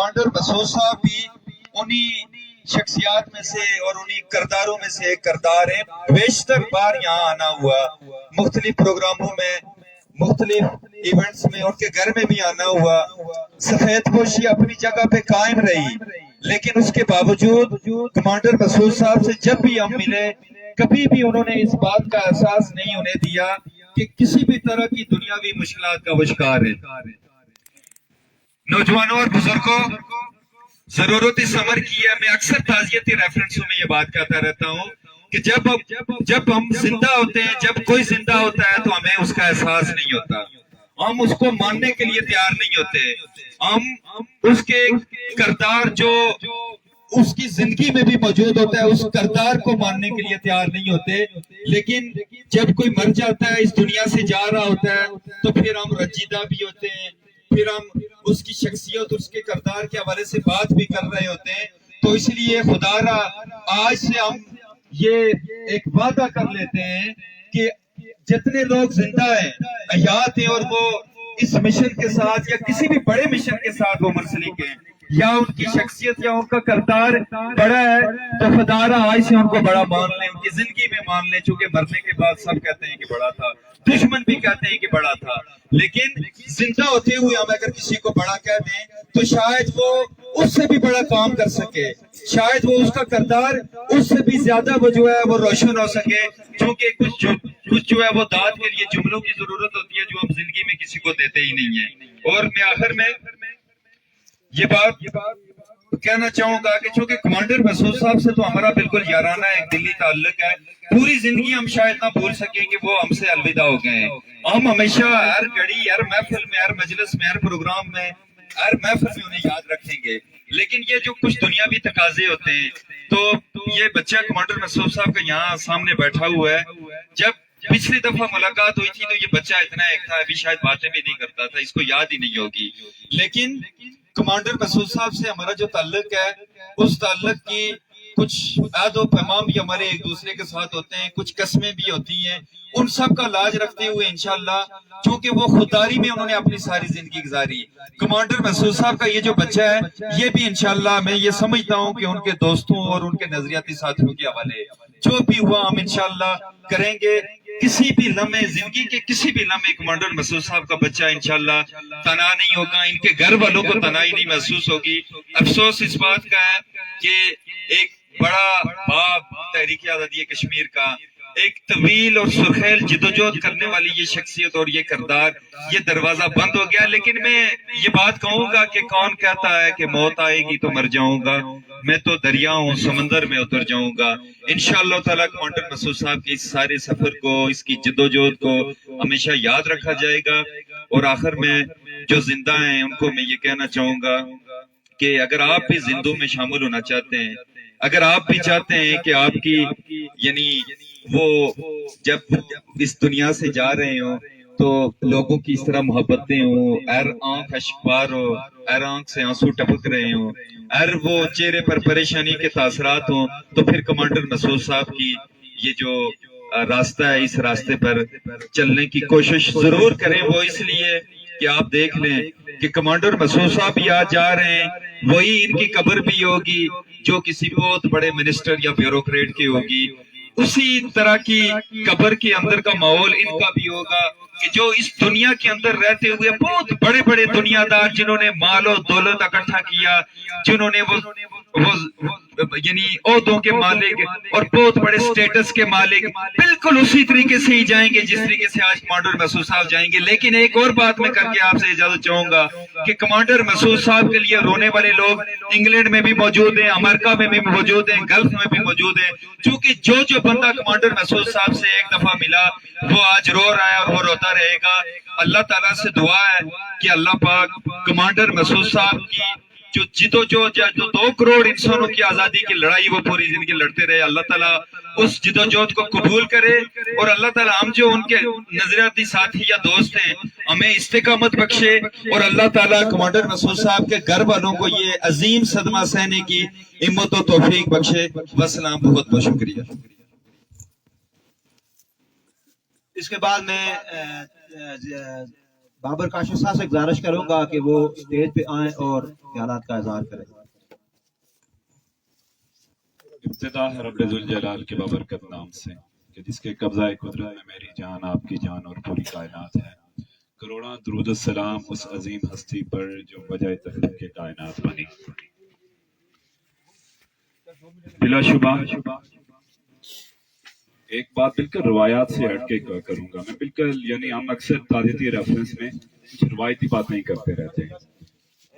Commander مسعود صاحب بھی انہی شخصیات میں سے اور انہی کرداروں میں سے ایک کردار ہیں. بیشتر بار یہاں آنا ہوا، مختلف پروگراموں میں، مختلف ایونٹس میں، ان کے گھر میں بھی آنا ہوا. سفید پوشی اپنی جگہ پہ قائم رہی، لیکن اس کے باوجود کمانڈر مسعود صاحب سے جب بھی ہم ملے، کبھی بھی انہوں نے اس بات کا احساس نہیں انہیں دیا کہ کسی بھی طرح کی دنیاوی مشکلات کا وہ شکار ہے. نوجوانوں اور بزرگوں، ضرورت اس عمر کی ہے. میں اکثر تعزیتی ریفرنسوں میں یہ بات کہتا رہتا ہوں کہ جب ہم زندہ ہوتے ہیں، جب کوئی زندہ ہوتا ہے تو ہمیں اس کا احساس نہیں ہوتا، ہم اس کو ماننے کے لیے تیار نہیں ہوتے، ہم اس کے کردار جو اس کی زندگی میں بھی موجود ہوتا ہے اس کردار کو ماننے کے لیے تیار نہیں ہوتے. لیکن جب کوئی مر جاتا ہے، اس دنیا سے جا رہا ہوتا ہے، تو پھر ہم رنجیدہ بھی ہوتے ہیں، پھر ہم اس کی شخصیت، اس کے کردار کے حوالے سے بات بھی کر رہے ہوتے ہیں. تو اس لیے خدا را آج سے ہم یہ ایک وعدہ کر لیتے ہیں کہ جتنے لوگ زندہ ہیں، حیات ہیں، اور وہ اس مشن کے ساتھ یا کسی بھی بڑے مشن کے ساتھ وہ منسلک ہیں، یا ان کی شخصیت یا ان کا کردار بڑا ہے، تو خدا را آج سے ان کو بڑا مان لیں، ان کی زندگی میں مان لیں. چونکہ مرنے کے بعد سب کہتے ہیں کہ بڑا تھا، دشمن بھی کہتے ہیں کہ بڑا تھا، لیکن زندہ ہوتے ہوئے ہم اگر کسی کو بڑا کہہ دیں تو شاید وہ اس سے بھی بڑا کام کر سکے، شاید وہ اس کا کردار اس سے بھی زیادہ وہ جو ہے وہ روشن ہو سکے. چونکہ کچھ جو ہے وہ داد کے لیے جملوں کی ضرورت ہوتی ہے جو ہم زندگی میں کسی کو دیتے ہی نہیں ہیں. اور میں آخر میں یہ بات کہنا چاہوں گا کہ چونکہ کمانڈر مسعود صاحب سے تو ہمارا بالکل یارانہ ایک دلی تعلق ہے، پوری زندگی ہم شاید نہ بھول سکیں کہ وہ ہم سے الوداع ہو گئے ہیں. ہم ہمیشہ ہر گھڑی، ہر محفل میں، ہر مجلس میں، ہر پروگرام میں، ہر محفل میں انہیں یاد رکھیں گے. لیکن یہ جو کچھ دنیاوی تقاضے ہوتے ہیں، تو یہ بچہ کمانڈر مسعود صاحب کا یہاں سامنے بیٹھا ہوا ہے. جب پچھلی دفعہ ملاقات ہوئی تھی تو یہ بچہ اتنا ایک تھا، ابھی شاید باتیں بھی نہیں کرتا تھا، اس کو یاد ہی نہیں ہوگی. لیکن کمانڈر مسعود صاحب سے ہمارا جو تعلق ہے، اس تعلق کی کچھ عہد و پیمان بھی ہمارے ایک دوسرے کے ساتھ ہوتے ہیں، کچھ قسمیں بھی ہوتی ہیں. ان سب کا لاج رکھتے ہوئے انشاءاللہ، چونکہ وہ خودداری میں انہوں نے اپنی ساری زندگی گزاری، کمانڈر مسعود صاحب کا یہ جو بچہ ہے یہ بھی انشاءاللہ میں یہ سمجھتا ہوں کہ ان کے دوستوں اور ان کے نظریاتی ساتھیوں کے حوالے جو بھی ہوا ہم انشاءاللہ کریں گے. کسی بھی لمحے، زندگی کے کسی بھی لمحے کمانڈر مسعود صاحب کا بچہ انشاءاللہ تنہا نہیں ہوگا، ان کے گھر والوں کو تنہائی نہیں محسوس ہوگی. افسوس اس بات کا ہے کہ ایک بڑا باب تحریک آزادی کشمیر کا، ایک طویل اور سرخیل جدوجہد کرنے والی یہ شخصیت اور یہ کردار، یہ دروازہ بند ہو گیا. لیکن میں یہ بات کہوں گا کہ کون کہتا ہے کہ موت آئے گی تو مر جاؤں گا، میں تو دریا ہوں، سمندر میں اتر جاؤں گا. انشاءاللہ تعالیٰ کمانڈر مسعود صاحب کے اس سارے سفر کو، اس کی جدوجہد کو ہمیشہ یاد رکھا جائے گا. اور آخر میں جو زندہ ہیں ان کو میں یہ کہنا چاہوں گا کہ اگر آپ بھی زندوں میں شامل ہونا چاہتے ہیں، اگر آپ بھی چاہتے ہیں کہ آپ کی یعنی وہ جب اس دنیا سے جا رہے ہوں تو لوگوں کی اس طرح محبتیں ہوں، ہر آنکھ اشکبار ہو، ہر آنکھ سے آنسو ٹپک رہے ہوں، ہر وہ چہرے پر پریشانی کے تاثرات ہوں، تو پھر کمانڈر مسعود صاحب کی یہ جو راستہ ہے، اس راستے پر چلنے کی کوشش ضرور کریں. وہ اس لیے کہ آپ دیکھ لیں کہ کمانڈر مسعود صاحب بھی آج جا رہے ہیں، وہی ان کی قبر بھی ہوگی جو کسی بہت بڑے منسٹر یا بیوروکریٹ کی ہوگی، اسی طرح کی قبر کے اندر کا ماحول ان کا بھی ہوگا کہ جو اس دنیا کے اندر رہتے ہوئے بہت بڑے بڑے دنیا دار جنہوں نے مال و دولت اکٹھا کیا، جنہوں نے وہ یعنی عہدوں کے مالک اور بہت بڑے سٹیٹس کے مالک، بالکل اسی طریقے سے ہی جائیں گے جس طریقے سے آج کمانڈر مسعود صاحب جائیں گے. لیکن ایک اور بات میں کر کے آپ سے اجازت چاہوں گا کہ کمانڈر مسعود صاحب کے لیے رونے والے لوگ انگلینڈ میں بھی موجود ہیں، امریکہ میں بھی موجود ہیں، گلف میں بھی موجود ہیں. چونکہ جو بندہ کمانڈر مسعود صاحب سے ایک دفعہ ملا وہ آج رو رہا ہے اور وہ روتا رہے گا. اللہ تعالیٰ سے دعا ہے کہ اللہ پاک کمانڈر مسعود صاحب کی جو دو کروڑ انسانوں کی آزادی کی لڑائی وہ پوری زندگی لڑتے رہے، اللہ تعالیٰ اس جدوجہد کو قبول کرے، اور اللہ تعالیٰ ہم جو ان کے نظریاتی ساتھی یا دوست ہیں ہمیں استقامت بخشے، اور اللہ تعالیٰ کمانڈر مسعود صاحب کے گھر والوں کو یہ عظیم صدمہ سہنے کی ہمت و توفیق بخشے. والسلام، بہت بہت شکریہ. اس کے بعد میں بابر کاشف صاحب سے گزارش کروں گا کہ وہ اسٹیج پہ آئیں اور خیالات کا اظہار کریں. ابتدا ہے رب ذوالجلال کے بابرکت نام سے کہ جس کے قبضہ قدرت میں میری جان، آپ کی جان اور پوری کائنات ہے. کروڑاں درود السلام اس عظیم ہستی پر جو وجہ تخلیق کے کائنات بنی. بلا شبہ ایک بات بالکل روایات سے ہٹ کے کروں گا میں. بالکل یعنی ہم اکثر تاریخی ریفرنس میں کچھ روایتی بات نہیں کرتے رہتے ہیں.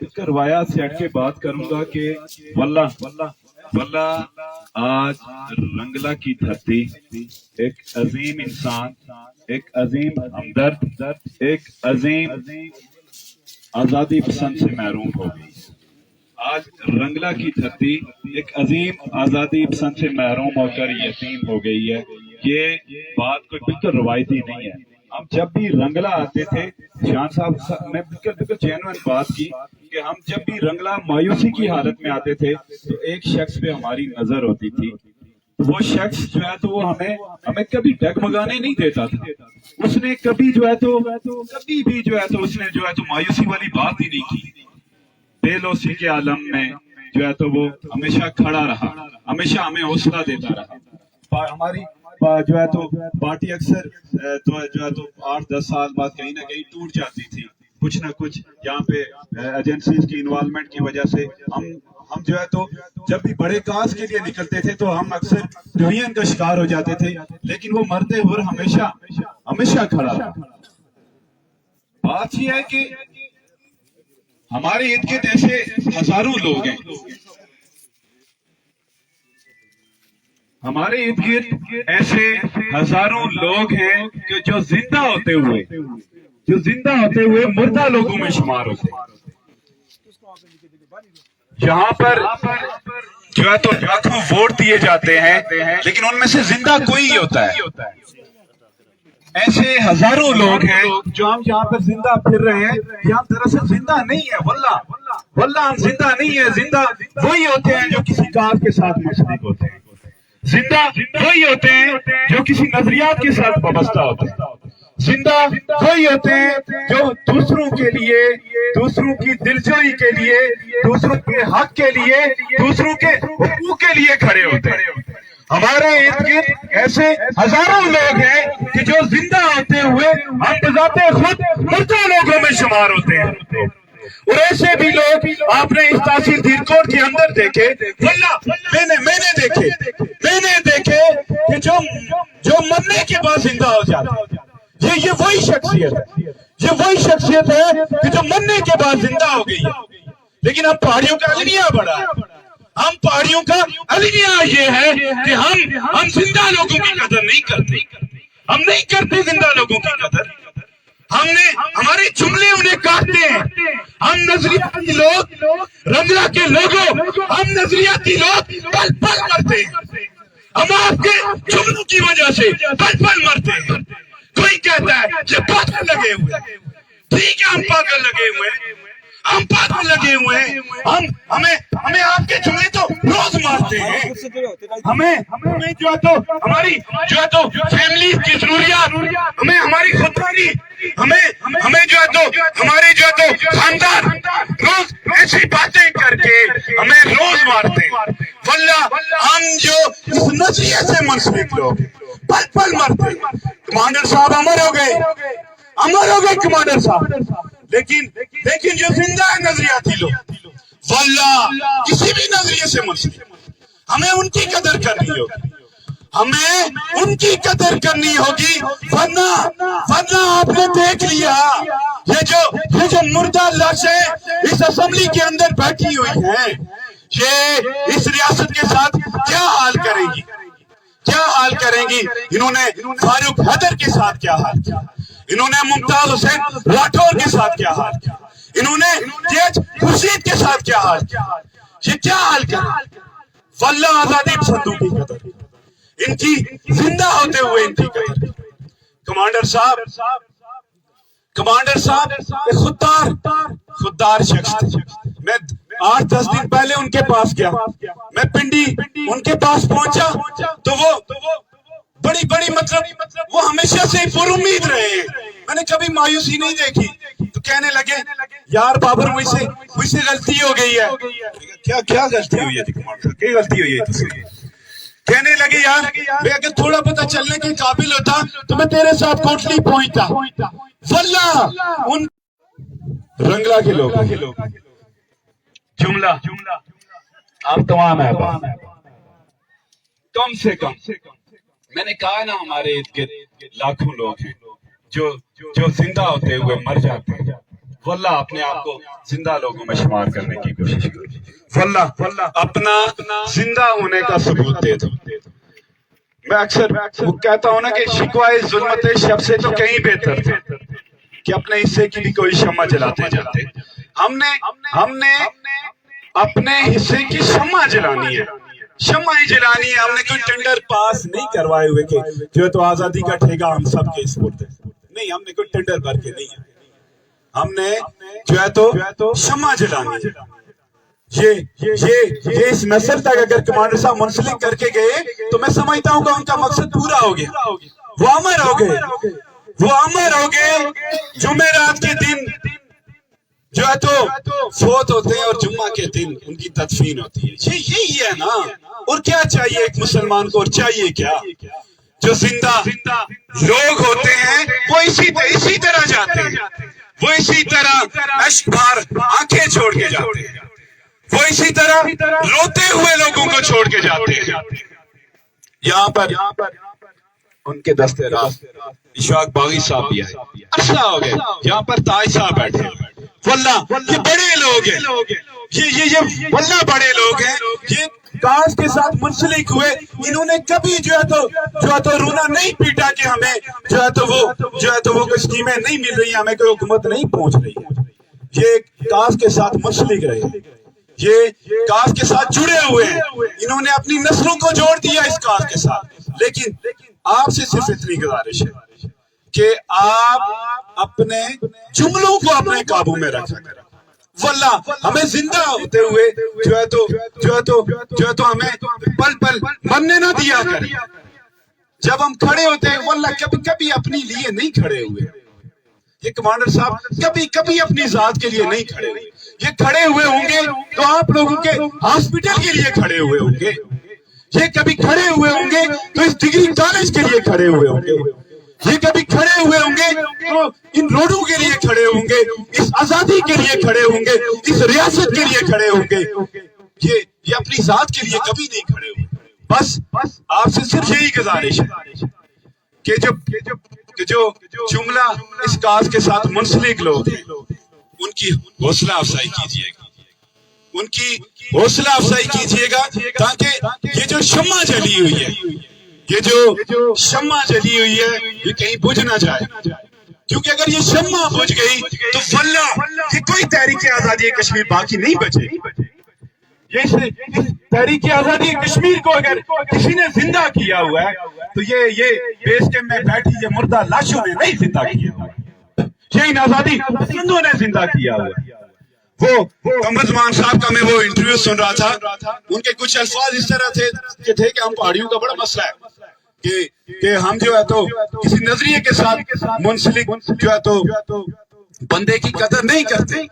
بالکل روایات سے ہٹ کے بات کروں گا کہ واللہ آج رنگلا کی دھرتی ایک عظیم انسان، ایک عظیم ہمدرد، ایک عظیم آزادی پسند سے محروم ہو گئی. آج رنگلا کی دھرتی ایک عظیم آزادی پسند سے محروم ہو کر یتیم ہو گئی ہے. یہ بات کوئی بالکل روایتی نہیں ہے. ہم جب بھی رنگلا آتے تھے، شان صاحب نے بالکل جینوئن بات کی کہ ہم جب بھی رنگلا مایوسی کی حالت میں آتے تھے تو ایک شخص پہ ہماری نظر ہوتی تھی. وہ شخص جو ہے تو وہ ہمیں کبھی ڈگمگانے نہیں دیتا تھا. اس نے کبھی جو ہے تو کبھی بھی جو ہے تو اس نے جو ہے تو مایوسی والی بات ہی نہیں کی. بے لوسی کے عالم میں جو ہے تو وہ ہمیشہ کھڑا رہا، ہمیشہ ہمیں حوصلہ دیتا رہا. ہماری جو ہے تو پارٹی اکثر تو جو ہے تو 8-10 سال بعد کہیں نہ کہیں ٹوٹ جاتی تھی. کچھ نہ کچھ یہاں پہ ایجنسیز کی انوالومنٹ کی وجہ سے ہم جو ہے تو جب بھی بڑے کاز کے لیے نکلتے تھے تو ہم اکثر ڈویژن کا شکار ہو جاتے تھے، لیکن وہ مرتے ہوئے ہمیشہ کھڑا رہا. بات یہ ہے کہ ہمارے ارد گرد ایسے ہزاروں لوگ ہیں، ہمارے ارد گرد ایسے ہزاروں لوگ ہیں کہ جو زندہ ہوتے ہوئے مردہ لوگوں میں شمار ہوتے ہیں. جہاں پر جو ہے تو لاکھوں ووٹ دیے جاتے ہیں لیکن ان میں سے زندہ کوئی ہی ہوتا ہے. ایسے ہزاروں لوگ ہیں جو ہم یہاں پر زندہ پھر رہے ہیں، یہاں دراصل زندہ نہیں ہے. واللہ ہم زندہ نہیں ہے. زندہ وہی ہوتے ہیں جو کسی کاز کے ساتھ مشرک ہوتے ہیں. زندہ وہی ہوتے ہیں جو کسی نظریات کے ساتھ وابستہ ہوتے ہیں. زندہ وہی ہوتے ہیں جو دوسروں کے لیے، دوسروں کی دلجوئی کے لیے، دوسروں کے حق کے لیے، دوسروں کے حقوق کے لیے کھڑے ہوتے ہیں. ہمارے ارد گرد ایسے ہزاروں لوگ ہیں کہ جو زندہ ہوتے ہوئے ہم بذات خود مردہ لوگوں میں شمار ہوتے ہیں. اور ایسے بھی لوگ آپ نے اس تحصیل دیر کوٹ کے اندر دیکھے، میں نے دیکھے کہ جو مرنے کے بعد زندہ ہو جاتے ہیں. یہ وہی شخصیت ہے کہ جو مرنے کے بعد زندہ ہو گئی ہے. لیکن ہم پہاڑیوں کا المیہ بڑا ہے. ہم پہاڑیوں کا المیہ یہ ہے کہ ہم زندہ لوگوں کی قدر نہیں کرتے. ہم نہیں کرتے زندہ لوگوں کی قدر. ہمارے جملے انہیں کاٹتے ہیں. ہم نظریاتی لوگ، رنگلا کے لوگوں، ہم نظریاتی لوگ پل پل مرتے ہیں. ہم آپ کے جملوں کی وجہ سے پل پل مرتے ہیں. کوئی کہتا ہے یہ پاگل لگے ہوئے ہیں. ٹھیک ہے، ہم پاگل لگے ہوئے ہیں. ہمیں آپ کے جملے تو روز مارتے ہیں. ہمیں جو ہے تو ہماری جو ہے تو فیملی کی ضروریات، ہمیں ہماری خودداری، ہمیں جو ہے تو ہمارے جو ہے تو خاندان روز ایسی باتیں کر کے ہمیں روز مارتے ہیں. واللہ ہم جو اس نظریے سے منسلک لوگ پل پل مرتے ہیں. کمانڈر صاحب امر ہو گئے کمانڈر صاحب، لیکن جو زندہ ہے نظریاتی لوگ، واللہ کسی بھی نظریے سے منسلک، ہمیں ان کی قدر کرنی ہوگی. ورنہ آپ نے دیکھ لیا یہ جو مردہ لاشیں اس اسمبلی کے اندر بیٹھی ہوئی ہیں، یہ اس ریاست کے ساتھ کیا حال کریں گی. انہوں نے فاروق حیدر کے ساتھ کیا حال کیا، انہوں نے ممتاز حسین راٹھور کے ساتھ کیا حال کیا، انہوں نے تیج خورشید کے ساتھ کیا حال کیا. یہ کیا حال کریں؟ واللہ آزادی پسندوں کی قدر، ان کی زندہ ہوتے ہوئے ان کی قدر. کمانڈر صاحب خوددار شخص تھے. میں 8-10 دن پہلے ان کے پاس گیا، میں پنڈی ان کے پاس پہنچا تو وہ بڑی مطلب وہ ہمیشہ سے پر امید رہے ہیں. میں نے کبھی مایوسی نہیں دیکھی. تو کہنے لگے یار بابر مجھ سے غلطی ہو گئی ہے. کیا غلطی ہوئی ہے کمانڈر صاحب, کیا غلطی ہوئی ہے؟ کہنے لگے یار میں اگر تھوڑا پتہ چلنے کے قابل ہوتا تو میں تیرے ساتھ کوٹلی پہنچتا. واللہ ان رنگلا کے لوگ جملہ آپ تمام ہے کم سے کم میں نے کہا نا ہمارے ارد گرد لاکھوں لوگ ہیں جو زندہ ہوتے ہوئے مر جاتے ہیں. واللہ اپنے آپ کو زندہ لوگوں میں شمار کرنے کی کوشش کرو. واللہ اپنا زندہ ہونے کا ثبوت دے دو. میں اکثر وہ کہتا ہوں نا کہ شکوائے ظلمت شب سے تو کہیں بہتر تھا کہ اپنے حصے کی بھی کوئی شمع جلاتے جاتے. ہم نے اپنے حصے کی شمع جلانی ہے, شمع ہی جلانی ہے. ہم نے کوئی ٹینڈر پاس نہیں کروائے ہوئے کہ جو ہے تو آزادی کا ٹھیکہ ہم سب کے سپرد ہے. نہیں, ہم نے کوئی ٹینڈر بھر کے نہیں ہے. ہم نے جو ہے تو شمع جلانی ہے. یہ اس نسل تک اگر کمانڈر صاحب منسلک کر کے گئے تو میں سمجھتا ہوں کہ ان کا مقصد پورا ہو گیا. وہ امر ہو گئے. جمعرات کے دن جو ہے تو فوت ہوتے ہیں اور جمعہ کے دن ان کی تدفین ہوتی ہے. یہی ہے نا. اور کیا چاہیے ایک مسلمان کو, اور چاہیے کیا؟ جو زندہ لوگ ہوتے ہیں وہ اسی طرح جاتے ہیں, وہ اسی طرح اشک بھار آنکھیں چھوڑ کے جاتے ہیں, وہ اسی طرح روتے ہوئے لوگوں کو چھوڑ کے جاتے ہیں. یہاں پر ان کے دستے راست اشفاق باغی صاحب بھی آئے, عرصہ ہو گئے. یہاں پر تاج صاحب بیٹھے. واللہ یہ بڑے لوگ ہیں, یہ واللہ بڑے لوگ ہیں. یہ کاز کے ساتھ منسلک ہوئے. انہوں نے کبھی جو ہے تو رونا نہیں پیٹا کہ ہمیں جو ہے تو وہ کوئی اسکیمیں نہیں مل رہی, ہمیں کوئی حکومت نہیں پہنچ رہی ہے. یہ کاز کے ساتھ منسلک رہے, یہ کاز کے ساتھ جڑے ہوئے ہیں. انہوں نے اپنی نسلوں کو جوڑ دیا اس کاز کے ساتھ. لیکن آپ سے صرف اتنی گزارش ہے کہ آپ اپنے جملوں کو اپنے قابو میں رکھا کریں. واللہ ہمیں زندہ ہوتے ہوئے جو ہے تو ہمیں پل پل مرنے نہ دیا کریں. جب ہم کھڑے ہوتے ہیں واللہ کبھی اپنے لیے نہیں کھڑے ہوئے. یہ کمانڈر صاحب کبھی اپنی ذات کے لیے نہیں کھڑے ہوئے. یہ کھڑے ہوئے ہوں گے تو آپ لوگوں کے ہاسپٹل کے لیے کھڑے ہوئے ہوں گے. یہ کبھی کھڑے ہوئے ہوں گے تو اس ڈگری کالج کے لیے کھڑے ہوئے ہوں گے. یہ کبھی کھڑے ہوئے ہوں گے تو ان روڈوں کے لیے کھڑے ہوں گے, اس آزادی کے لیے کھڑے ہوں گے, اس ریاست کے لیے کھڑے ہوں گے. یہ اپنی ذات کے لیے کبھی نہیں کھڑے ہوئے. بس آپ سے صرف یہی گزارش ہے کہ جو جملہ اس کاز کے ساتھ منسلک لوگ ہیں ان کی حوصلہ افزائی کیجیے گا, ان کی حوصلہ افزائی کیجیے گا تاکہ یہ جو شمع جلی ہوئی ہے, یہ جو شمع جلی ہوئی ہے یہ کہیں بجھ نہ جائے. کیونکہ اگر یہ شمع بجھ گئی تو واللہ یہ کوئی تحریک آزادی کشمیر باقی نہیں بچے. یہ تحریک آزادی کشمیر کو اگر کسی نے زندہ کیا ہوا ہے تو یہ بیس کیمپ میں بیٹھی یہ مردہ لاشوں نے نہیں زندہ کیا ہوا ہے, یہ ان آزادی پسندوں نے زندہ کیا ہوا ہے. وہ قمرزمان صاحب کا میں وہ انٹرویو سن رہا تھا, ان کے کچھ الفاظ اس طرح تھے کہ ہم پہاڑیوں کا بڑا مسئلہ ہے کہ ہم جو ہے تو کسی نظریے کے ساتھ منسلک جو ہے تو بندے کی قدر نہیں کرتے.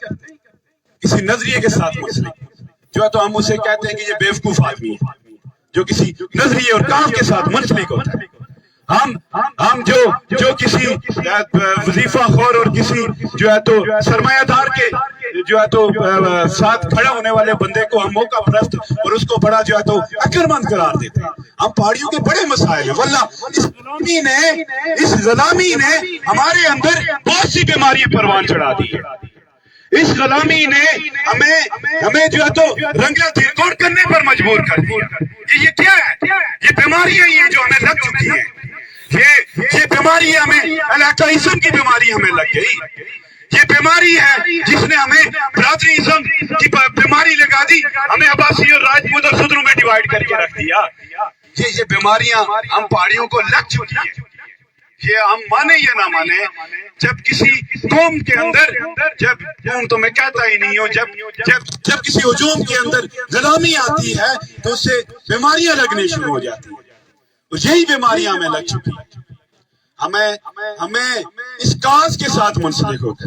کسی نظریے کے ساتھ منسلک جو ہے تو ہم اسے کہتے ہیں کہ یہ بیوقوف آدمی ہے جو کسی نظریے اور کام کے ساتھ منسلک ہوتا ہے. ہم جو کسی وظیفہ خور اور کسی جو ہے تو سرمایہ دار کے جو ہے تو ساتھ کھڑا ہونے والے بندے کو ہم موقع پرست اور اس کو بڑا جو ہے تو عقلمند قرار دیتے ہیں. ہم پہاڑیوں کے بڑے مسائل ہیں. واللہ اس غلامی نے ہمارے اندر بہت سی بیماریاں پروان چڑھا دی ہے. اس غلامی نے ہمیں جو ہے تو رنگلا دل کوڑ کرنے پر مجبور کر دیا. یہ کیا ہے؟ یہ بیماریاں ہی ہیں جو ہمیں لگ چکی ہیں. یہ بیماری ہمیں علاقائزم کی بیماری ہمیں لگ گئی. یہ بیماری ہے جس نے ہمیں برادریزم کی بیماری لگا دی, ہمیں عباسی اور راجپوت اور سدروں میں ڈیوائیڈ کر کے رکھ دیا. یہ بیماریاں ہم پہاڑیوں کو لگ چکی ہیں. یہ ہم مانے یا نہ مانے, جب کسی قوم کے اندر, جب قوم تو میں کہتا ہی نہیں ہوں, جب کسی ہجوم کے اندر غلامی آتی ہے تو اس سے بیماریاں لگنے شروع ہو جاتی ہیں. اور یہی بیماریاں ہمیں لگ چکی ہیں. ہمیں اس کاز کے ساتھ منسلک ہو کر,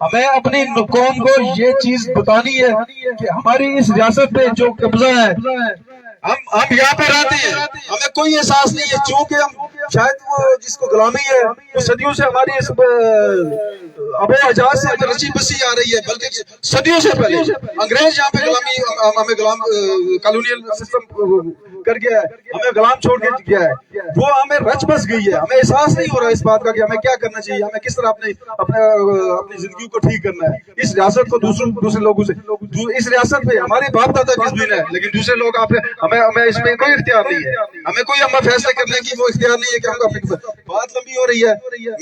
ہمیں اپنی قوم کو یہ چیز بتانی ہے کہ ہماری اس ریاست پہ جو قبضہ ہے، ہم یہاں پہ رہتے ہیں، ہمیں کوئی احساس نہیں ہے، چونکہ ہم شاید وہ جس کو غلامی ہے وہ صدیوں سے ہماری اس ابو اجاز سے رچی بسی آ رہی ہے، بلکہ صدیوں سے پہلے انگریز یہاں پہ غلامی ہمیں غلام کالونیل سسٹم کر گیا ہے، ہمیں غلام چھوڑ کے گیا ہے، وہ ہمیں رچ بس گئی ہے، ہمیں احساس نہیں ہو رہا اس بات کا کہ ہمیں کیا کرنا چاہیے، ہمیں کس طرح اپنی زندگی کو ٹھیک کرنا ہے، اس ریاست کو دوسرے لوگوں سے، اس ریاست پہ ہمارے باپ دادا کی زمین ہے، لیکن دوسرے لوگ ہمیں اس میں کوئی اختیار نہیں ہے، ہمیں کوئی فیصلے کرنے کی وہ اختیار نہیں ہے کہ ہم اپنی بات لمبی ہو رہی ہے۔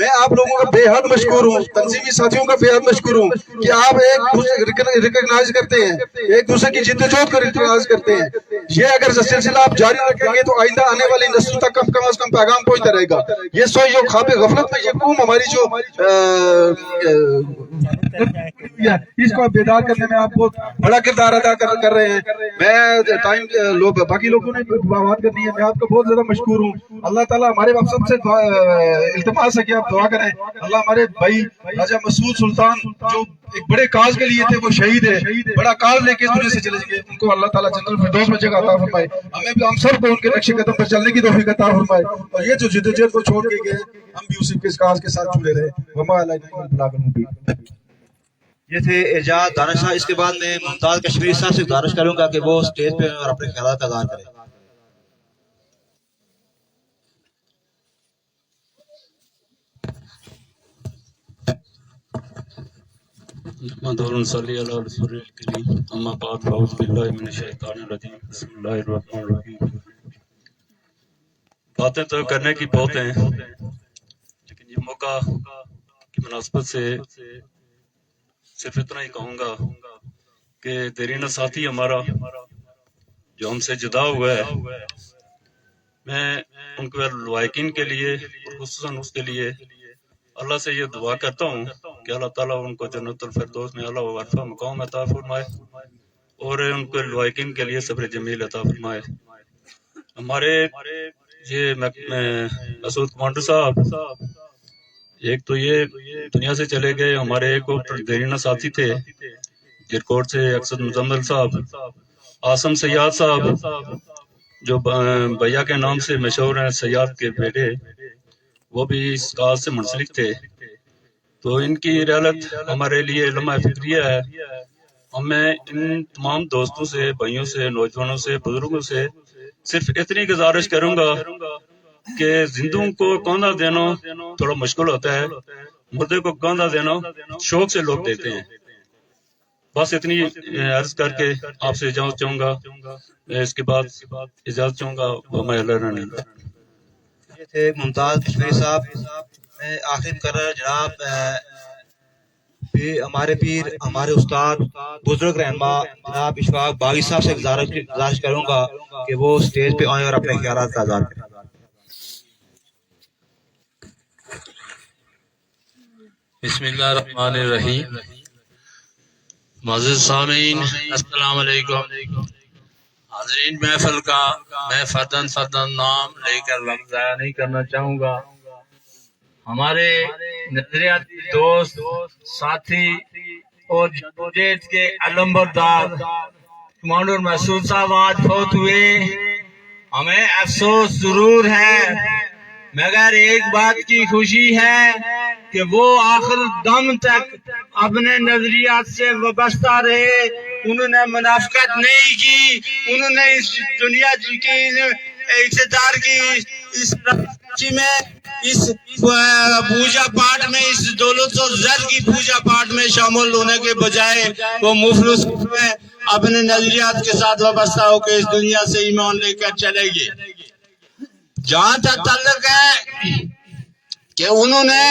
میں آپ لوگوں کا بے حد مشکور ہوں، تنظیمی ساتھیوں کا بے حد مشکور ہوں کہ آپ ایک دوسرے ریکگنائز کرتے ہیں، ایک دوسرے کی جدوجہد کو ریکگنائز کرتے ہیں۔ یہ اگر سلسلہ آپ جاری رکھیں گے تو آئندہ آنے والی نسلوں تک کم از کم پیغام پہنچتا رہے گا۔ یہ سو یہ خواب غفلت میں یہ قوم ہماری جو اس کو بیدار کرنے میں آپ بہت بڑا کردار ادا کر رہے ہیں۔ میں ٹائم باقی لوگوں نے بات کرنی ہے، میں آپ کا بہت زیادہ مشکور ہوں۔ اللہ تعالیٰ ہمارے سب سے التماس ہے کہ آپ دعا کریں، اللہ ہمارے بھائی راجہ مسعود سلطان جو ایک بڑے کاز کے لیے تھے، وہ شہید ہے، بڑا کاز لے کے اس دنیا سے چلے گئے، ان کو اللہ تعالیٰ جنت الفردوس میں جگہ عطا فرمائے، ہم سب کو ان کے نقش قدم پر چلنے کی توفیق عطا فرمائے، اور یہ جو جدوجہد کو چھوڑ کے گئے ہم بھی اسی کے کاز کے ساتھ جڑے رہے۔ وما علینا الا البلاغ المبین۔ یہ تھے اعجاز دانش صاحب۔ اس کے بعد میں ممتاز کشمیری صاحب سے گزارش کروں گا کہ وہ اسٹیج پہ اور اپنے خیالات کا اظہار کریں۔ محمد صلی اللہ علیہ وسلم اما بعد فاعوذ باللہ من الشیطان الرجیم بسم اللہ الرحمن الرحیم۔ باتیں تو کرنے کی بہت ہیں، لیکن یہ موقع کی مناسبت سے صرف اتنا ہی کہوں گا کہ دیرینہ ساتھی ہمارا جو ہم سے جدا ہوا ہے، میں ان کے لوائقین کے لیے اور خصوصاً اس کے لیے اللہ سے یہ دعا کرتا ہوں کہ اللہ تعالیٰ ان کو جنت الفردوس میں اعلیٰ و عرفہ مقام عطا فرمائے اور ان کے لوائقین کے لیے صبر جمیل عطا فرمائے۔ ہمارے یہ مسعود کمانڈر صاحب ایک تو یہ دنیا سے چلے گئے، ہمارے ایک اور دیرینہ ساتھی تھے جرکوٹ سے اقصد مزمل صاحب، آسم سیاد صاحب جو بھیا کے نام سے مشہور ہیں، سیاد کے بیٹے، وہ بھی اس کاز سے منسلک تھے، تو ان کی رحلت ہمارے لیے لمحہ فکریہ ہے۔ ہمیں ان تمام دوستوں سے، بھائیوں سے، نوجوانوں سے، بزرگوں سے صرف اتنی گزارش کروں گا کہ زندوں کو کاندھا دینا تھوڑا مشکل ہوتا ہے، مردے کو کاندھا دینا شوق سے لوگ دیتے ہیں۔ بس اتنی عرض کر کے آپ سے اجازت چاہوں گا، اس کے بعد اجازت چاہوں گا۔ وما علینا۔ یہ تھے ممتاز کشمیری صاحب۔ میں آخر کر جناب ہمارے پیر، ہمارے استاد، بزرگ رہنما جناب اشفاق باغی صاحب سے گزارش کروں گا کہ وہ اسٹیج پہ آئیں اور اپنے خیالات کا اظہار کریں۔ بسم اللہ الرحمن الرحیم۔ معزز سامعین السلام علیکم۔ حاضرین محفل کا میں فردن نام لے کر وقت ضائع نہیں کرنا چاہوں گا۔ ہمارے نظریاتی دوست، ساتھی اور جدوجہد کے علمبردار کمانڈر مسعود صاحب آج فوت ہوئے۔ ہمیں افسوس ضرور ہے، مگر ایک بات کی خوشی ہے کہ وہ آخر دم تک اپنے نظریات سے وابستہ رہے، انہوں نے منافقت نہیں کی، انہوں نے اس دنیا کی اقتدار کی اس میں، اس پوجا پاٹ میں، اس دولت و زر کی پوجا پاٹ میں شامل ہونے کے بجائے وہ مفلس میں اپنے نظریات کے ساتھ وابستہ ہو کے اس دنیا سے ایمان لے کر چلے گئے۔ جہاں تک تعلق ہے کہ انہوں نے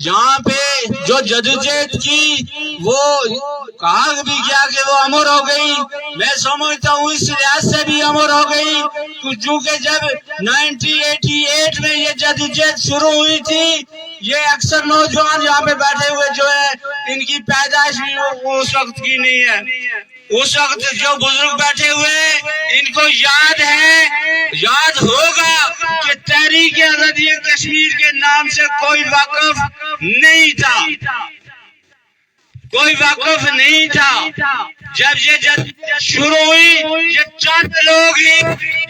یہاں پہ جو جدوجہد کی وہ کہا بھی کیا کہ وہ امر ہو گئی، میں سمجھتا ہوں اس لحاظ سے بھی امر ہو گئی چونکہ جب 1988 میں یہ جدوجہد شروع ہوئی تھی، یہ اکثر نوجوان یہاں پہ بیٹھے ہوئے جو ہے ان کی پیدائش بھی اس وقت کی نہیں ہے۔ اس وقت جو بزرگ بیٹھے ہوئے ان کو یاد ہے، یاد ہوگا کہ تحریک آزادی کشمیر کے نام سے کوئی واقف نہیں تھا۔ کوئی واقف نہیں تھا. جب یہ جد شروع ہوئی یہ چند لوگ ہی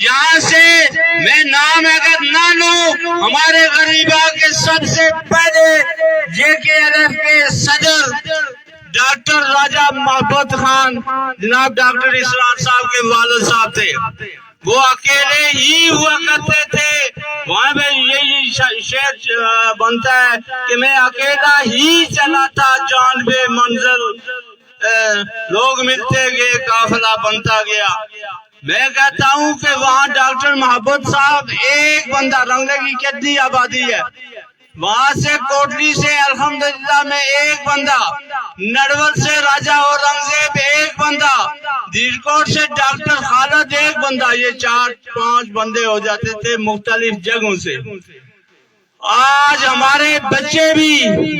یہاں سے میں نام اگر نہ لوں ہمارے غریبہ کے سب سے پہلے JKLF کے صدر ڈاکٹر راجہ محبت خان جناب ڈاکٹر اسرار صاحب کے والد صاحب تھے. وہ اکیلے ہی ہوا کرتے تھے. وہاں پہ یہی شعر بنتا ہے کہ میں اکیلا ہی چلا تھا جان بے منزل لوگ ملتے گئے قافلہ بنتا گیا. میں کہتا ہوں کہ وہاں ڈاکٹر محبت صاحب ایک بندہ رنگلے کی کتنی آبادی ہے وہاں سے کوٹلی سے الحمدللہ میں ایک بندہ نڑول سے راجہ اورنگزیب ایک بندہ دیرکوٹ سے ڈاکٹر خالد ایک بندہ یہ 4-5 بندے ہو جاتے تھے مختلف جگہوں سے. آج ہمارے بچے بھی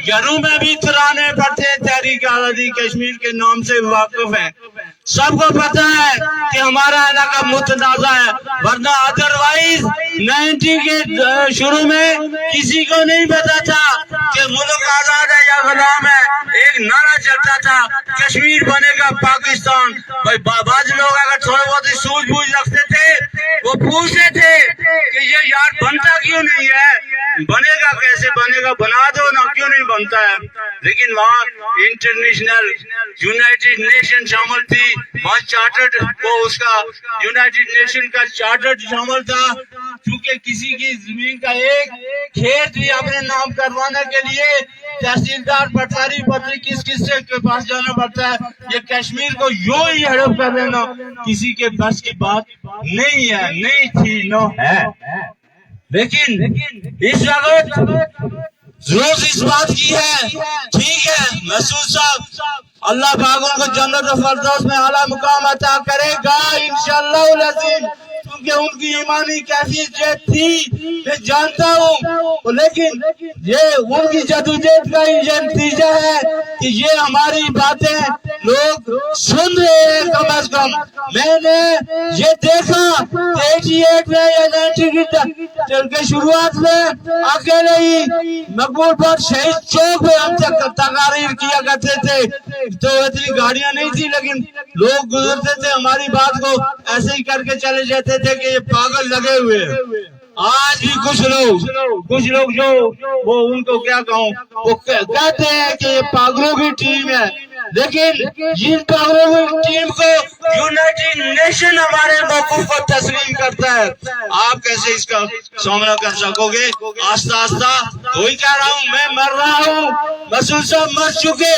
گھروں میں بھی ترانے پڑھتے تحریک آزادی کشمیر کے نام سے واقف ہیں. سب کو پتا ہے کہ ہمارا علاقہ متنازع ہے ورنہ ادروائز 90 کے شروع میں کسی کو نہیں پتا تھا کہ ملک آزاد ہے یا غلام ہے. ایک نعرہ چلتا تھا کشمیر بنے گا پاکستان. بھائی بعض لوگ اگر تھوڑے بہت ہی سوجھ بوجھ رکھتے تھے وہ پوچھتے تھے کہ یہ یار بنتا کیوں نہیں ہے بنے گا کیسے بنے گا بنا دو نا کیوں نہیں بنتا ہے. لیکن وہاں انٹرنیشنل یونائٹڈ نیشن شامل تھی وہاں چارٹرڈ وہ اس کا یونائٹڈ نیشن کا چارٹرڈ شامل تھا. چونکہ کسی کی زمین کا ایک کھیت بھی اپنے نام کروانے کے لیے تحصیلدار پٹواری پتری کس کے پاس جانا پڑتا ہے. یہ کشمیر کو یوں ہی ہڑپ کر لینا کسی کے بس کی بات نہیں ہے نہیں تھی نو ہے. لیکن اس وقت ضرورت اس بات کی ہے ٹھیک ہے محسوس صاحب اللہ پاک ان کو جنت الفردوس میں اعلیٰ مقام عطا کرے گا انشاءاللہ العظیم. کیونکہ ان کی ایمانی کیفیت یہ تھی میں جانتا ہوں لیکن یہ ان کی جدوجہد کا یہ نتیجہ ہے کہ یہ ہماری باتیں لوگ سن رہے ہیں. کم از کم میں نے یہ دیکھا 88 میں یا 90 کے شروعات میں اکیلے ہی مقبول پر شہید چوک پہ ہم تقاریر کیا کرتے تھے تو اتنی گاڑیاں نہیں تھی لیکن لوگ گزرتے تھے ہماری بات کو ایسے ہی کر کے چلے جاتے تھے کہ یہ پاگل لگے ہوئے. آج بھی کچھ لوگ جو وہ ان کو کیا کہوں وہ کہتے ہیں کہ یہ پاگلوں کی ٹیم ہے لیکن جن پاگلوں کی ٹیم کو یونائٹڈ نیشن ہمارے موقف کو تسلیم کرتا ہے. آپ کیسے اس کا سامنا کر سکو گے؟ آہستہ آہستہ وہی کہہ رہا ہوں میں مر رہا ہوں مسعود صاحب مر چکے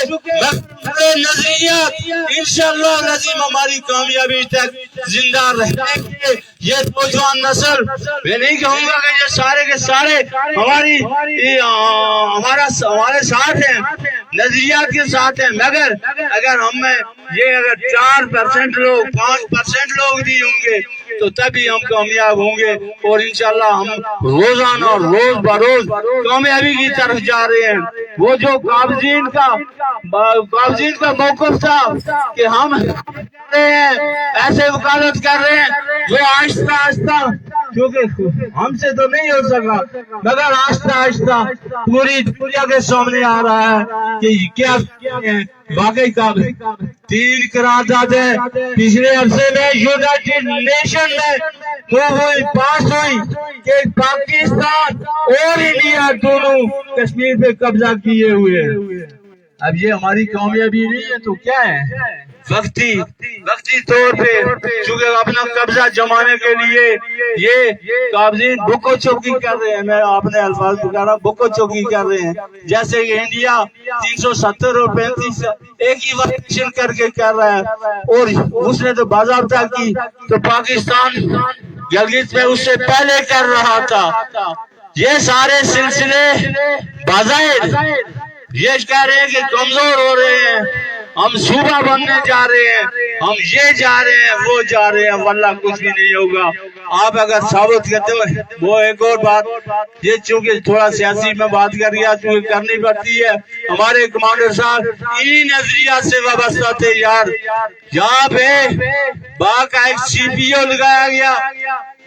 نظریات انشاءاللہ العظیم ہماری کامیابی تک زندہ رہنے کے یہ نوجوان نسل میں نہیں کہوں گا کہ یہ سارے کے سارے ہمارے ساتھ ہیں نظریات کے ساتھ ہیں مگر اگر ہم میں یہ اگر 4% لوگ 5% لوگ بھی ہوں گے تو تبھی ہم کامیاب ہوں گے اور انشاءاللہ ہم روزانہ اور روز بروز کامیابی کی طرف جا رہے ہیں. وہ جو قابضین کا موقف تھا کہ ہم ایسے وکالت کر رہے ہیں وہ آہستہ آہستہ کیونکہ ہم سے تو نہیں ہو سکا مگر آہستہ آہستہ پوری دنیا کے سامنے آ رہا ہے کہ کیا واقعی قابل 3 قراردادیں پچھلے عرصے میں یونائٹڈ نیشن میں پاس ہوئی کہ پاکستان اور انڈیا دونوں کشمیر پہ قبضہ کیے ہوئے. اب یہ ہماری کامیابی نہیں ہے تو کیا ہے وقتی طور پہ چونکہ اپنا قبضہ جمانے کے لیے یہ قابضین بکو چوکی کر رہے ہیں. میں اپنے الفاظ بتا رہا ہوں بکو چوکی کر رہے ہیں جیسے کہ انڈیا 370 اور 35 ایک ہی وقت کر کے کر رہا ہے اور اس نے تو باضابطہ کی تو پاکستان گلگت میں اس سے پہلے کر رہا تھا. یہ سارے سلسلے باظاہر یہ کہہ رہے ہیں کہ کمزور ہو رہے ہیں ہم صوبہ بننے جا رہے ہیں ہم یہ جا رہے ہیں وہ جا رہے ہیں واللہ کچھ بھی نہیں ہوگا. آپ اگر ثابت کرتے ہیں وہ ایک اور بات یہ چونکہ تھوڑا سیاسی میں بات کر گیا چونکہ کرنی پڑتی ہے ہمارے کمانڈر صاحب انہی نظریات سے وابستہ تھے یار. یہاں پہ باغ کا ایک CPO لگایا گیا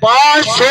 500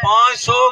500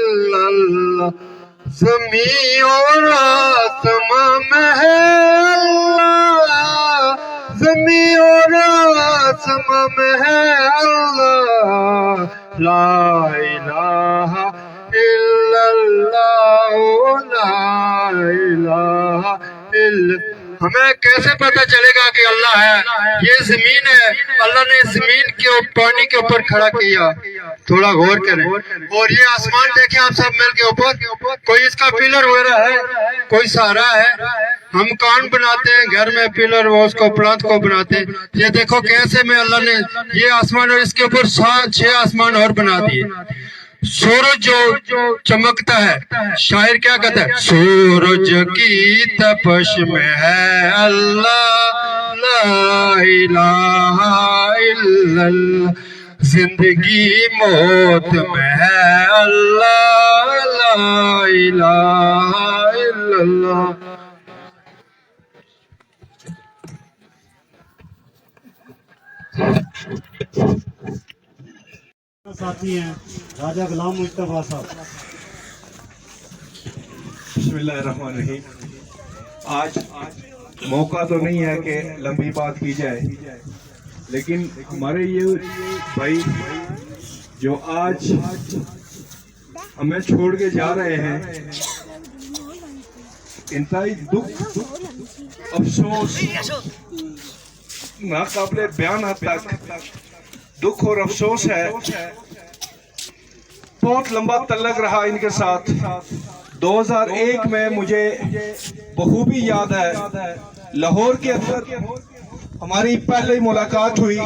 الا اللہ زمین اور آسمان میں ہے اللہ زمین اور آسمان میں ہے اللہ لا الہ الا اللہ لا الہ الا ہمیں کیسے پتہ چلے گا کہ اللہ ہے؟ یہ زمین ہے، اللہ نے زمین کے پانی کے اوپر کھڑا کیا، تھوڑا غور کریں. اور یہ آسمان دیکھیں آپ سب مل کے اوپر، کوئی اس کا پلر وغیرہ ہے، کوئی سہارا ہے. ہم کان بناتے ہیں گھر میں پلر، وہ اس کو پلانٹ کو بناتے ہیں. یہ دیکھو کیسے میں اللہ نے یہ آسمان اور اس کے اوپر 6 آسمان اور بنا دیے. سورج جو چمکتا ہے، شاعر کیا کہتا ہے؟ سورج کی تپش میں ہے اللہ لا الہ الا اللہ زندگی موت میں ہے اللہ لا الہ الا اللہ. ساتھی ہیں راجہ غلام مصطفیٰ صاحب. بسم اللہ الرحمن الرحیم. آج موقع تو نہیں ہے کہ لمبی بات کی جائے، لیکن ہمارے یہ بھائی جو آج ہمیں چھوڑ کے جا رہے ہیں، انتہائی دکھ، افسوس، ناقابل بیان حد تک دکھ اور افسوس ہے. بہت لمبا تعلق رہا ان کے ساتھ. 2001 میں مجھے بخوبی یاد ہے، لاہور کے اندر ہماری پہلی ملاقات ہوئی،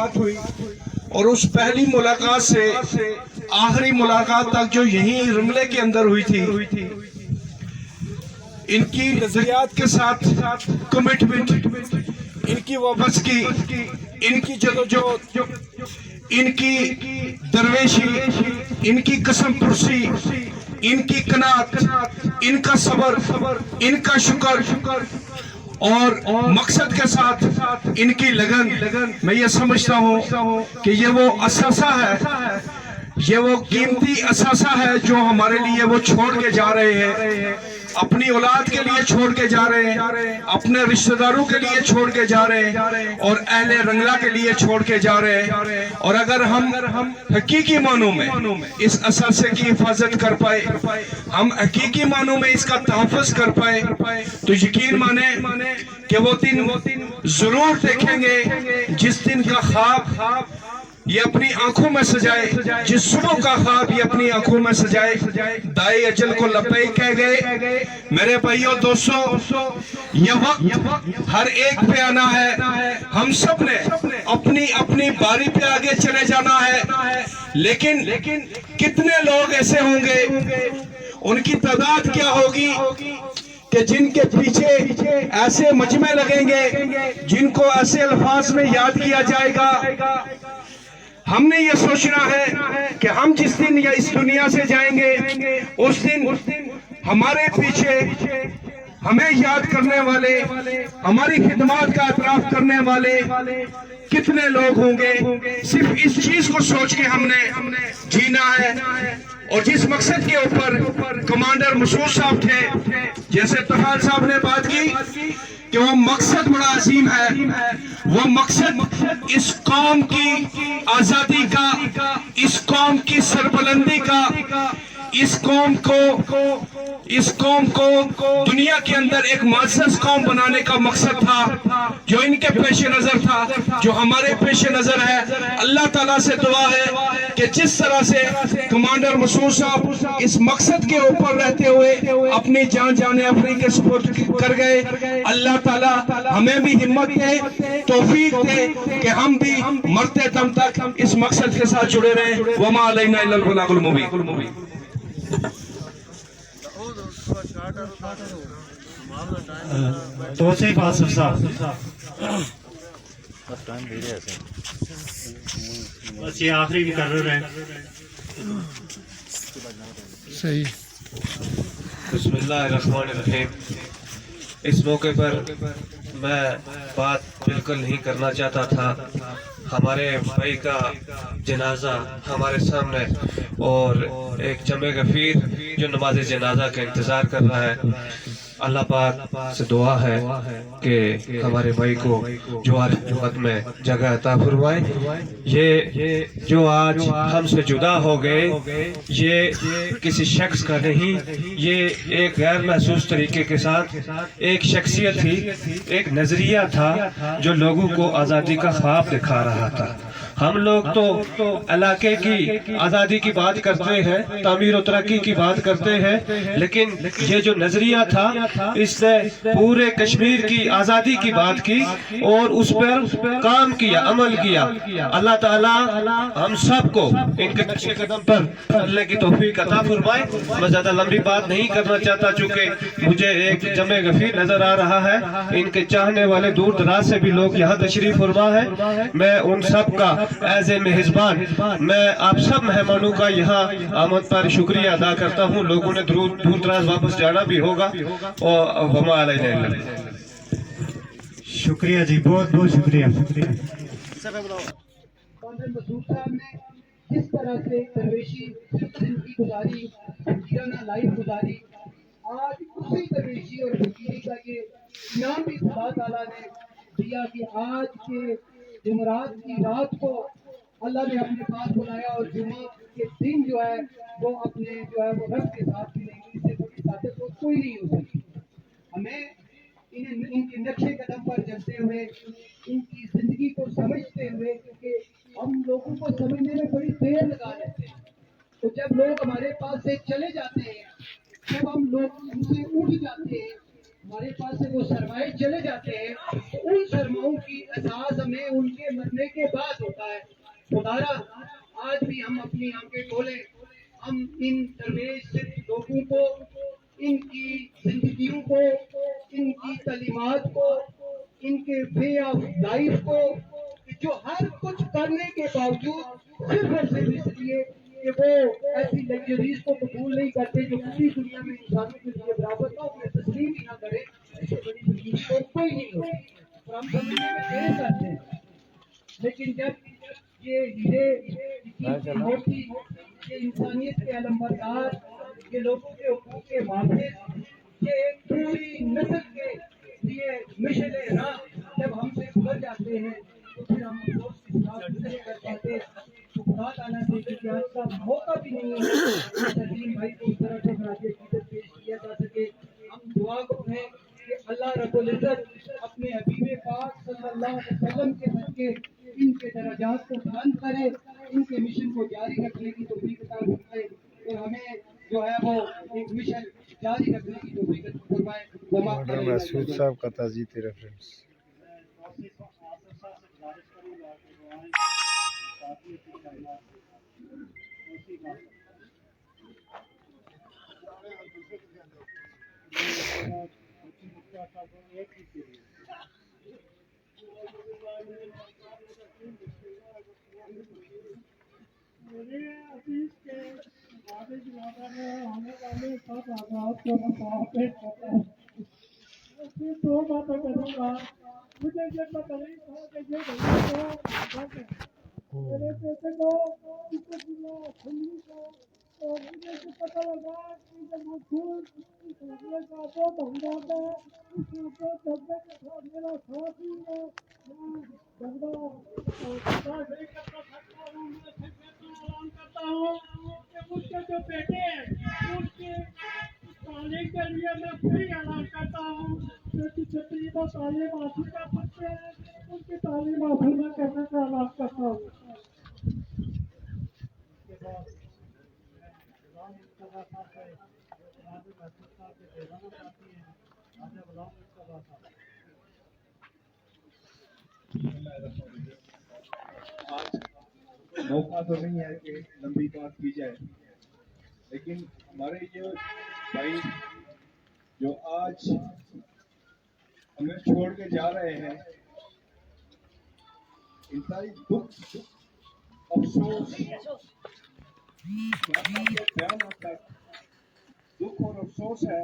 اور اس پہلی ملاقات سے آخری ملاقات تک جو یہیں رملے کے اندر ہوئی تھی، ان کی نظریات کے ساتھ کمٹمنٹ، ان کی وابستگی، ان کی جدوجہد، ان کی درویشی، ان کی قسم پرسی، ان کی قناعت، ان کا صبر، ان کا شکر اور مقصد کے ساتھ ان کی لگن، میں یہ سمجھتا ہوں کہ یہ وہ اثاثہ ہے، یہ وہ قیمتی اثاثہ ہے جو ہمارے لیے وہ چھوڑ کے جا رہے ہیں، اپنی اولاد کے لیے چھوڑ کے جا رہے ہیں، اپنے رشتہ داروں کے لیے چھوڑ کے جا رہے ہیں، اور اہل رنگلا کے لیے چھوڑ کے جا رہے ہیں. اور اگر ہم حقیقی معنوں میں اس اثاثے کی حفاظت کر پائے، ہم حقیقی معنوں میں اس کا تحفظ کر پائے، تو یقین مانیں کہ وہ دن ضرور دیکھیں گے جس دن کا خواب یہ اپنی آنکھوں میں سجائے، جس صبح کا خواب یہ اپنی آنکھوں میں سجائے. دائی اجل کو لبیک کہہ گئے. میرے بھائیوں دوستوں، یہ وقت ہر ایک پہ آنا ہے. ہم سب نے اپنی اپنی باری پہ آگے چلے جانا ہے، لیکن کتنے لوگ ایسے ہوں گے، ان کی تعداد کیا ہوگی کہ جن کے پیچھے ایسے مجمع لگیں گے، جن کو ایسے الفاظ میں یاد کیا جائے گا. ہم نے یہ سوچنا ہے کہ ہم جس دن یا اس دنیا سے جائیں گے، اس دن ہمارے پیچھے ہمیں یاد کرنے والے، ہماری خدمات کا اعتراف کرنے والے کتنے لوگ ہوں گے. صرف اس چیز کو سوچ کے ہم نے جینا ہے. اور جس مقصد کے اوپر کمانڈر مسعود صاحب تھے، جیسے طفیل صاحب نے بات کی کہ وہ مقصد بڑا عظیم ہے، وہ مقصد اس قوم کی آزادی کا، اس قوم کی سربلندی کا، اس قوم کو دنیا کے اندر ایک معزز قوم بنانے کا مقصد تھا، جو ان کے پیش نظر تھا، جو ہمارے پیش نظر ہے. اللہ تعالیٰ سے دعا ہے کہ جس طرح سے کمانڈر مسعود صاحب اس مقصد کے اوپر رہتے ہوئے اپنی جان افری کے سپرد کر گئے، اللہ تعالیٰ ہمیں بھی ہمت دے، توفیق دے کہ ہم بھی مرتے دم تک اس مقصد کے ساتھ جڑے رہیں. وما علینا الا البلاغ المبین. توصیف آصف صاحب. بس یہ آخری مقرر ہے. صحیح. بسم اللہ الرحمن الرحیم. اس موقع پر میں بات بالکل نہیں کرنا چاہتا تھا. ہمارے بھائی کا جنازہ ہمارے سامنے اور ایک جمع غفیر جو نماز جنازہ کا انتظار کر رہا ہے. اللہ پاک سے دعا ہے کہ ہمارے بھائی کو جو آج جمعت میں جگہ عطا فرمائے. یہ جو آج ہم سے جدا ہو گئے یہ کسی شخص کا نہیں، یہ ایک غیر محسوس طریقے کے ساتھ ایک شخصیت تھی، ایک نظریہ تھا جو لوگوں کو آزادی کا خواب دکھا رہا تھا. ہم لوگ تو علاقے کی آزادی کی بات کرتے ہیں، تعمیر و ترقی کی بات کرتے ہیں، لیکن یہ جو نظریہ تھا اس نے پورے کشمیر کی آزادی کی بات کی اور اس پر کام کیا، عمل کیا. اللہ تعالیٰ ہم سب کو ان کے نقش قدم پر چلنے کی توفیق عطا فرمائے. میں زیادہ لمبی بات نہیں کرنا چاہتا چونکہ مجھے ایک جمع غفیر نظر آ رہا ہے. ان کے چاہنے والے دور دراز سے بھی لوگ یہاں تشریف فرما ہے. میں ان سب کا ایز اے میزبان میں آپ سب مہمانوں کا یہاں آمد پر شکریہ ادا کرتا ہوں. لوگوں نے دور دراز واپس جانا بھی ہوگا اور وما علینا. شکریہ جی، بہت بہت شکریہ. مسعود صاحب نے جس طرح سے درویشی زندگی گزاری، فقیرانہ لائف گزاری، آج اسی درویشی اور فقیری کا یہ انعام بھی خدا تعالیٰ نے دیا کہ آج کے جمعرات کی رات کو اللہ نے اپنے پاس بلایا اور جمعہ کے دن جو ہے وہ اپنے جو ہے وہ رب کے ساتھ ملیں گے. اس سے بڑی طاقت تو کوئی نہیں ہو سکتی. ہمیں ان کے نقشے قدم پر چلتے ہوئے، ان کی زندگی کو سمجھتے ہوئے، کیونکہ ہم لوگوں کو سمجھنے میں بڑی دیر لگا لیتے ہیں، تو جب لوگ ہمارے پاس سے چلے جاتے ہیں، جب ہم لوگ ان سے اٹھ جاتے ہیں، ہمارے پاس سے وہ سرمائے چلے جاتے ہیں، تو ان سرماؤں کی احساس ہمیں ان کے مرنے کے بعد ہوتا ہے. خدارا آج بھی ہم اپنی آنکھیں کھولیں، ہم ان درویش لوگوں کو، ان کی زندگیوں کو، ان کی تعلیمات کو، ان کے وے آف لائف کو، جو ہر کچھ کرنے کے باوجود صرف اور صرف اس لیے کہ وہ ایسی لگژریز کو قبول نہیں کرتے جو پوری دنیا میں انسانوں کے لیے برابر نہ ہو، تسلیم ہی نہ کرے. اس سے بڑی زندگی اور کوئی نہیں ہوتی اور ہم سمجھنے میں دیر کرتے ہیں. لیکن جب یہ ہیرے موتی، یہ انسانیت کے علمبردار، یہ لوگوں کے حقوق کے محافظ، یہ ایک پوری نسل کے لیے مشعل راہ جب ہم سے گزر جاتے ہیں تو پھر ہم افسوس کے ساتھ نہیں کر پاتے. تو خدا تعالیٰ سے کہ آج کا موقع بھی نہیں ہے کہ عظیم بھائی کو اس طرح سے خراج عقیدت پیش کیا جا سکے. ہم دعا کو ہیں کہ اللہ رب العزت اپنے حبیب پاک صلی اللہ علیہ وسلم کے صدقے ان کے درجات کو بلند کرے، ان کے مشن کو جاری رکھنے کی توفیق عطا فرمائے اور ہمیں جو ہے وہ ایک مشن جاری رکھنے کی توفیق عطا فرمائے. ماڈرن مسعود صاحب کا تعزیتی ریفرنس. دو باتیں کروں گا. مجھے یہ تکلیف ہے کہ یہ میرے بیٹے کو کھلی کو اور مجھے یہ پتہ لگا کہ جب مشہور اس مسئلے کا بہت ہنگامہ ہے، اس کے دھبے کے ساتھ میرا ساتھ ہی ہے. میں دھبا برداشت نہیں کرتا سکتا ہوں. میں صرف اعلان کرتا ہوں کہ مجھ کے جو بیٹے ہیں اس کی تعلیم کے لیے میں پھر اعلان کرتا ہوں کہ جتنی وہ تعلیم حاصل کر سکتے ہیں ان کی تعلیم حاصل میں کرنے کا اعلان کرتا ہوں. موقع تو نہیں ہے کہ لمبی بات کی جائے، لیکن ہمارے یہ بھائی جو آج ہمیں چھوڑ کے جا رہے ہیں، انتہائی دکھ، افسوس، دکھ اور افسوس ہے.